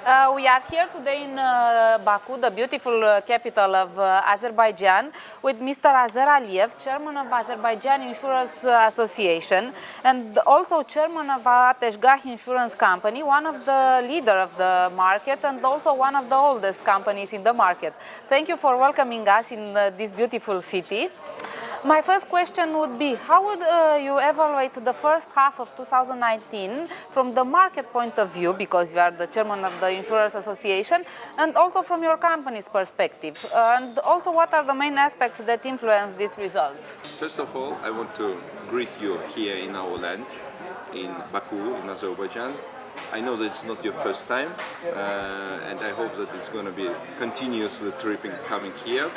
We are here today in Baku, the beautiful capital of Azerbaijan, with Mr. Azer ALIYEV, chairman of Azerbaijan Insurance Association, and also chairman of Ateshgah Insurance Company, one of the leaders of the market and also one of the oldest companies in the market. Thank you for welcoming us in this beautiful city. My first question would be, how would you evaluate the first half of 2019 from the market point of view, because you are the chairman of the Insurance Association, and also from your company's perspective? And also, what are the main aspects that influence these results? First of all, I want to greet you here in our land, in Baku, in Azerbaijan. I know that it's not your first time, and I hope that it's going to be continuously tripping coming here.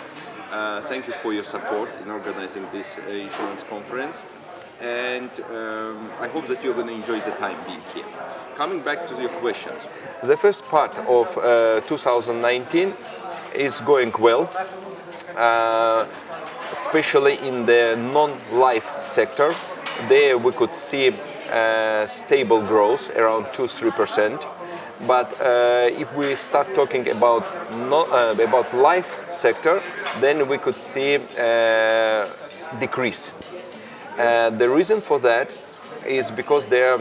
Thank you for your support in organizing this insurance conference, and I hope that you're going to enjoy the time being here. Coming back to your questions, the first part of 2019 is going well, especially in the non-life sector. There we could see stable growth around 2-3%. But if we start talking about life sector, then we could see decrease. The reason for that is because there,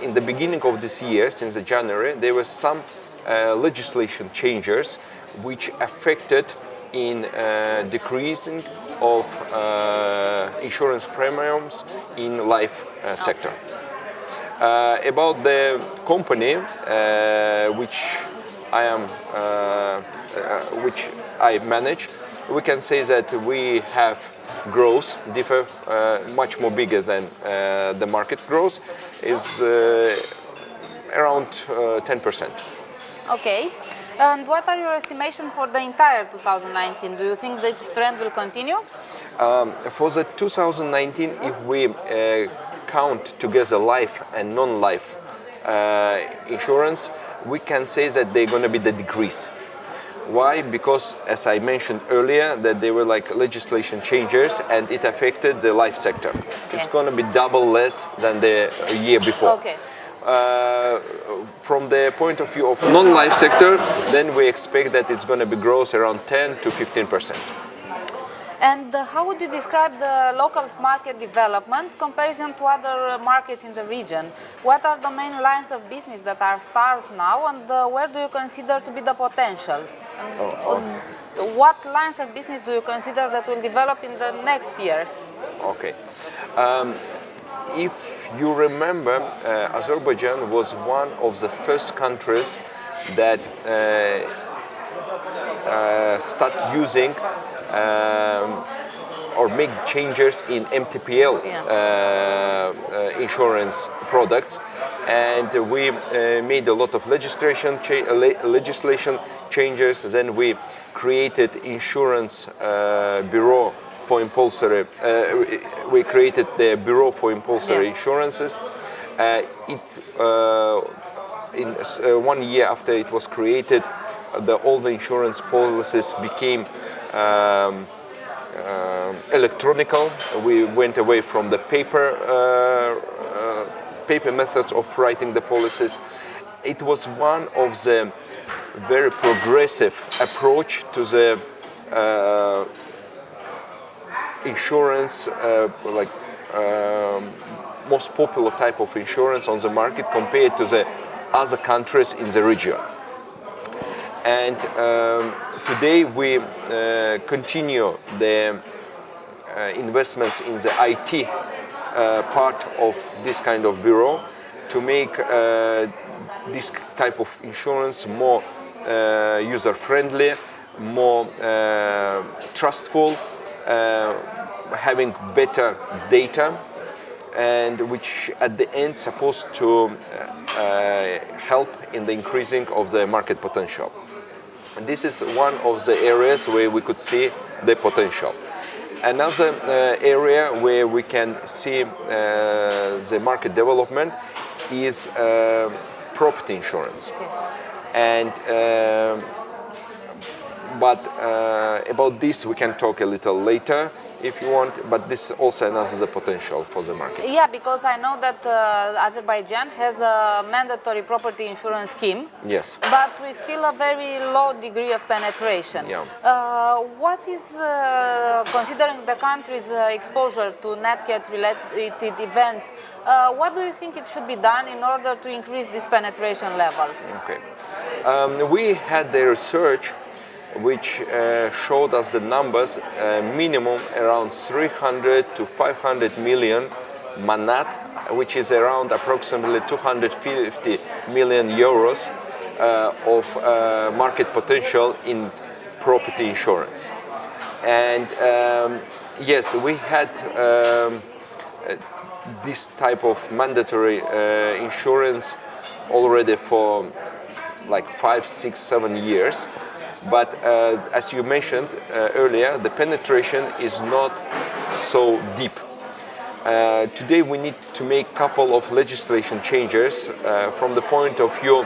in the beginning of this year, since January, there were some legislation changes which affected in decreasing of insurance premiums in life sector. About the company which I manage, we can say that we have growth differ much more bigger than the market growth is around 10%. Okay. And what are your estimations for the entire 2019? Do you think that this trend will continue? For the 2019, if we count together life and non-life insurance, we can say that they're going to be the decrease. Why? Because, as I mentioned earlier, that there were like legislation changes and it affected the life sector. Okay. It's going to be double less than the year before. Okay. From the point of view of non-life sector, then we expect that it's going to be growth around 10 to 15%. And how would you describe the local market development comparison to other markets in the region? What are the main lines of business that are stars now, and where do you consider to be the potential? What lines of business do you consider that will develop in the next years? Okay. If you remember, Azerbaijan was one of the first countries that start using or make changes in MTPL insurance products, and we made a lot of legislation changes. Then we created insurance bureau for impulsory. We created the bureau for impulsory insurances. In 1 year after it was created, all the insurance policies became electronical. We went away from the paper methods of writing the policies. It was one of the very progressive approach to the insurance, most popular type of insurance on the market compared to the other countries in the region. And today we continue the investments in the IT part of this kind of bureau to make this type of insurance more user-friendly, more trustful, having better data, and which at the end supposed to help in the increasing of the market potential. And this is one of the areas where we could see the potential. Another area where we can see the market development is property insurance. And but about this we can talk a little later. if you want, but this also announces the potential for the market. Yeah, because I know that Azerbaijan has a mandatory property insurance scheme. Yes. But with still a very low degree of penetration. Yeah. What is, considering the country's exposure to NatCat-related events, what do you think it should be done in order to increase this penetration level? Okay. We had the research which showed us the numbers, minimum around 300 to 500 million manat, which is around approximately 250 million euros of market potential in property insurance. And yes, we had this type of mandatory insurance already for like 5, 6, 7 years. But as you mentioned earlier, the penetration is not so deep. Today we need to make a couple of legislation changes from the point of view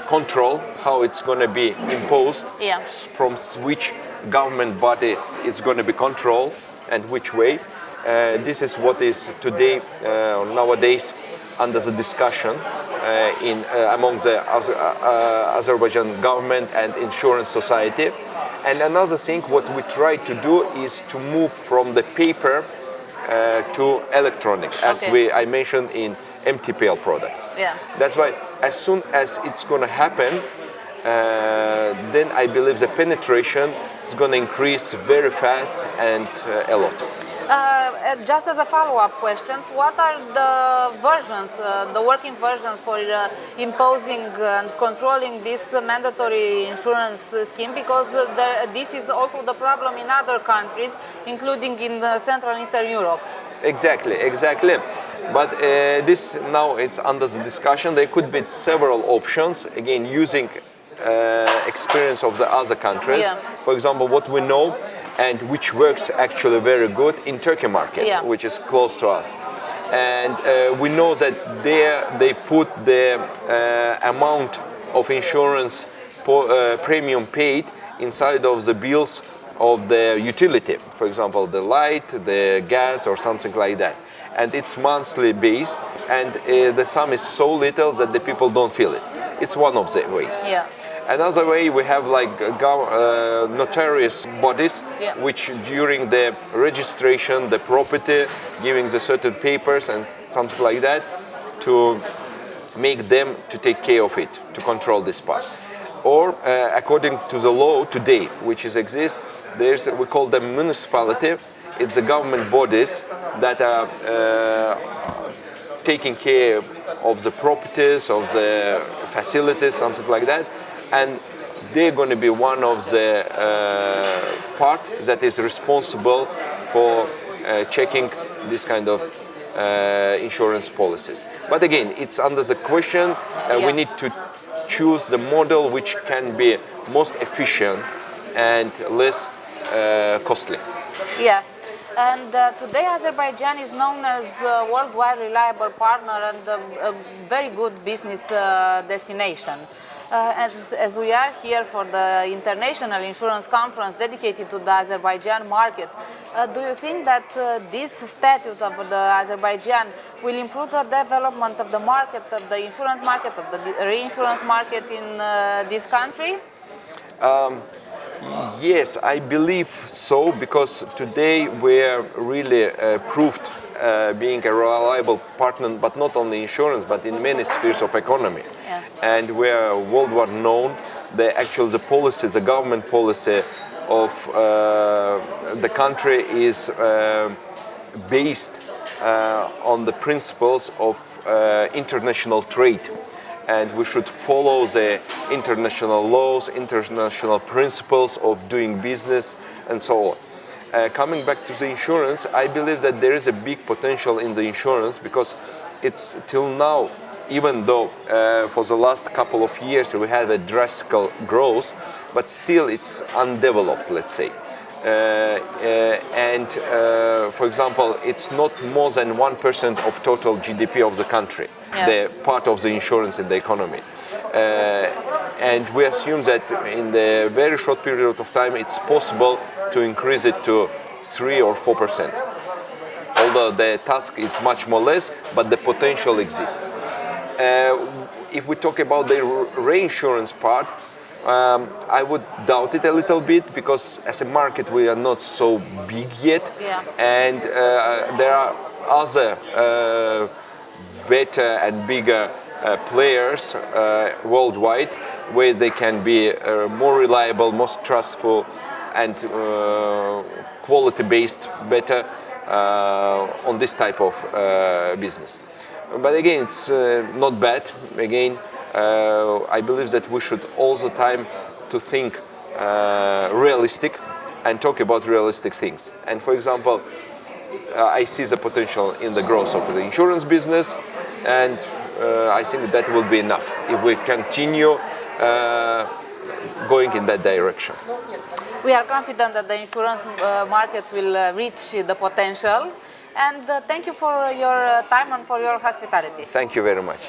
control, how it's going to be imposed, from which government body it's going to be controlled and which way. This is what is today, nowadays, under the discussion among the Azerbaijan government and insurance society. And another thing, what we try to do is to move from the paper to electronic, as I mentioned in MTPL products. Yeah. That's why as soon as it's going to happen, then I believe the penetration is going to increase very fast and a lot. Just as a follow-up question, what are the versions, the working versions for imposing and controlling this mandatory insurance scheme? Because this is also the problem in other countries, including in Central and Eastern Europe. Exactly. But this now it's under the discussion. There could be several options, again, using experience of the other countries. Yeah. For example, what we know and which works actually very good in Turkey market, which is close to us. And we know that there they put the amount of insurance premium paid inside of the bills of the utility, for example, the light, the gas, or something like that. And it's monthly based, and the sum is so little that the people don't feel it. It's one of the ways. Yeah. Another way, we have like notarious bodies, which during the registration, the property, giving the certain papers and something like that, to make them to take care of it, to control this part. Or according to the law today, which exists, there's, we call them municipality. It's the government bodies that are taking care of the properties, of the facilities, something like that. And they're going to be one of the part that is responsible for checking this kind of insurance policies. But again, it's under the question. We need to choose the model which can be most efficient and less costly. Yeah. And today Azerbaijan is known as a worldwide reliable partner and a very good business destination. And as we are here for the International Insurance Conference dedicated to the Azerbaijan market, do you think that this statute of the Azerbaijan will improve the development of the market, of the insurance market, of the reinsurance market in this country? Yes, I believe so, because today we are really proved being a reliable partner, but not only insurance, but in many spheres of economy. Yeah. And we are worldwide known. The policy, the government policy of the country is based on the principles of international trade. And we should follow the international laws, international principles of doing business, and so on. Coming back to the insurance, I believe that there is a big potential in the insurance, because it's till now, even though for the last couple of years we had a drastic growth, but still it's undeveloped, let's say. For example, it's not more than 1% of total GDP of the country, the part of the insurance in the economy. And we assume that in the very short period of time it's possible to increase it to 3 or 4%. Although the task is much more less, but the potential exists. If we talk about the reinsurance part, I would doubt it a little bit, because as a market we are not so big yet, and there are other better and bigger players worldwide, where they can be more reliable, more trustful, and quality-based better on this type of business. But again, it's not bad. Again, I believe that we should all the time to think realistic and talk about realistic things. And for example, I see the potential in the growth of the insurance business, and I think that will be enough if we continue going in that direction. We are confident that the insurance market will reach the potential, and thank you for your time and for your hospitality. Thank you very much.